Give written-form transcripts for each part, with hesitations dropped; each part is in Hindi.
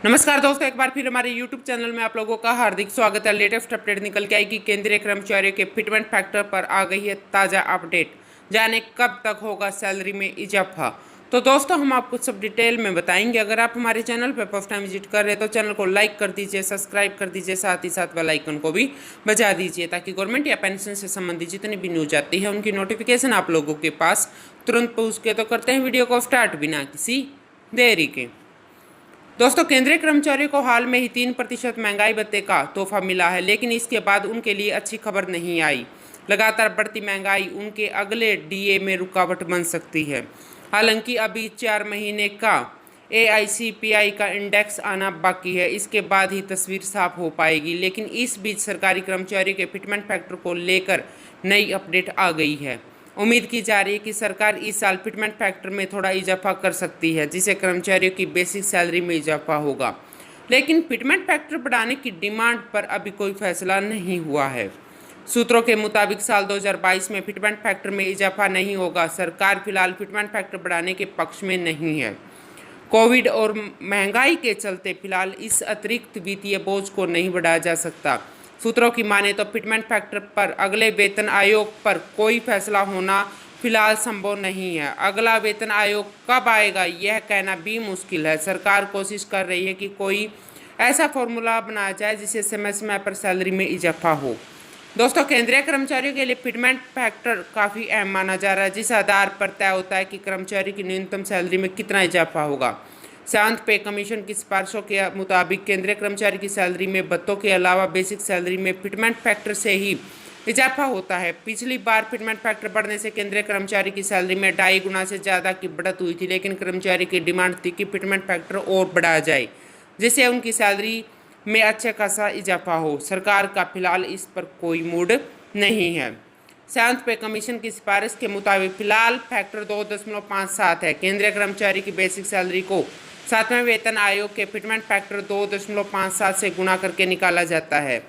नमस्कार दोस्तों, एक बार फिर हमारे YouTube चैनल में आप लोगों का हार्दिक स्वागत है। लेटेस्ट अपडेट निकल के आई कि केंद्रीय कर्मचारियों के फिटमेंट फैक्टर पर आ गई है ताज़ा अपडेट। जाने कब तक होगा सैलरी में इजाफा। तो दोस्तों हम आपको सब डिटेल में बताएंगे। अगर आप हमारे चैनल पर फर्स्ट टाइम विजिट कर रहे हैं तो चैनल को लाइक कर दीजिए, सब्सक्राइब कर दीजिए, साथ ही साथ बेल आइकन को भी बजा दीजिए ताकि गवर्नमेंट या पेंशन से संबंधित जितनी भी न्यूज आती है उनकी नोटिफिकेशन आप लोगों के पास तुरंत पहुँच के। तो करते हैं वीडियो को स्टार्ट बिना किसी देरी के। दोस्तों, केंद्रीय कर्मचारियों को हाल में ही 3% महंगाई भत्ते का तोहफा मिला है, लेकिन इसके बाद उनके लिए अच्छी खबर नहीं आई। लगातार बढ़ती महंगाई उनके अगले डीए में रुकावट बन सकती है। हालांकि अभी 4 महीने का AICPI का इंडेक्स आना बाकी है, इसके बाद ही तस्वीर साफ हो पाएगी। लेकिन इस बीच सरकारी कर्मचारियों के फिटमेंट फैक्टर को लेकर नई अपडेट आ गई है। उम्मीद की जा रही है कि सरकार इस साल फिटमेंट फैक्टर में थोड़ा इजाफा कर सकती है, जिससे कर्मचारियों की बेसिक सैलरी में इजाफा होगा। लेकिन फिटमेंट फैक्टर बढ़ाने की डिमांड पर अभी कोई फैसला नहीं हुआ है। सूत्रों के मुताबिक साल 2022 में फिटमेंट फैक्टर में इजाफा नहीं होगा। सरकार फिलहाल फिटमेंट फैक्टर बढ़ाने के पक्ष में नहीं है। कोविड और महंगाई के चलते फिलहाल इस अतिरिक्त वित्तीय बोझ को नहीं बढ़ाया जा सकता। सूत्रों की माने तो फिटमेंट फैक्टर पर अगले वेतन आयोग पर कोई फैसला होना फिलहाल संभव नहीं है। अगला वेतन आयोग कब आएगा यह कहना भी मुश्किल है। सरकार कोशिश कर रही है कि कोई ऐसा फॉर्मूला बनाया जाए जिससे समय समय पर सैलरी में इजाफा हो। दोस्तों, केंद्रीय कर्मचारियों के लिए फिटमेंट फैक्टर काफ़ी अहम माना जा रहा है, जिस आधार पर तय होता है कि कर्मचारी की न्यूनतम सैलरी में कितना इजाफा होगा। शांत पे कमीशन की सिफारिशों के मुताबिक केंद्रीय कर्मचारी की सैलरी में भत्तों के अलावा बेसिक सैलरी में फिटमेंट फैक्टर से ही इजाफा होता है। पिछली बार फिटमेंट फैक्टर बढ़ने से केंद्रीय कर्मचारी की सैलरी में 2.5 गुना से ज़्यादा की बढ़त हुई थी, लेकिन कर्मचारी की डिमांड थी कि फिटमेंट फैक्टर और बढ़ाया जाए जिससे उनकी सैलरी में अच्छा खासा इजाफा हो। सरकार का फिलहाल इस पर कोई मूड नहीं है। शांत पे कमीशन की सिफारिश के मुताबिक फिलहाल फैक्टर 2.57 है। केंद्रीय कर्मचारी की बेसिक सैलरी को 7वें वेतन आयोग के फिटमेंट फैक्टर 2.57 से गुणा करके निकाला जाता है।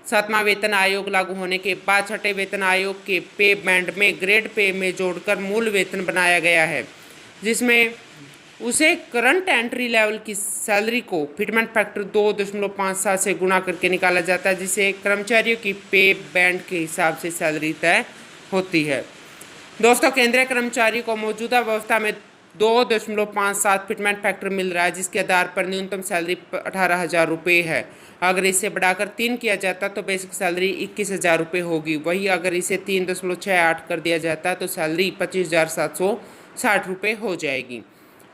7वां वेतन आयोग लागू होने के बाद 6ठे वेतन आयोग के पे बैंड में ग्रेड पे में जोड़कर मूल वेतन बनाया गया है, जिसमें उसे करंट एंट्री लेवल की सैलरी को फिटमेंट फैक्टर 2.57 से गुणा करके निकाला जाता है, जिससे कर्मचारियों की पे बैंड के हिसाब से सैलरी तय होती है। दोस्तों, केंद्रीय कर्मचारी को मौजूदा व्यवस्था में 2.57 फिटमेंट फैक्टर मिल रहा है, जिसके आधार पर न्यूनतम सैलरी 18,000 रुपये है। अगर इसे बढ़ाकर 3 किया जाता तो बेसिक सैलरी 21,000 रुपये होगी। वही अगर इसे 3.68 कर दिया जाता तो सैलरी 25,760 रुपये हो जाएगी।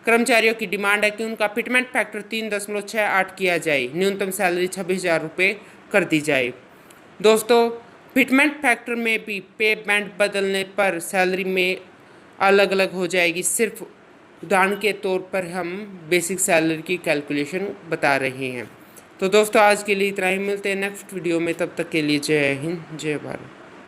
कर्मचारियों की डिमांड है कि उनका फिटमेंट फैक्टर 3.68 किया जाए, न्यूनतम सैलरी 26,000 रुपये कर दी जाए। दोस्तों, फिटमेंट फैक्टर में भी पे बैंड बदलने पर सैलरी में अलग अलग हो जाएगी। सिर्फ उदाहरण के तौर पर हम बेसिक सैलरी की कैलकुलेशन बता रहे हैं। तो दोस्तों, आज के लिए इतना ही। मिलते हैं नेक्स्ट वीडियो में, तब तक के लिए जय हिंद, जय भारत।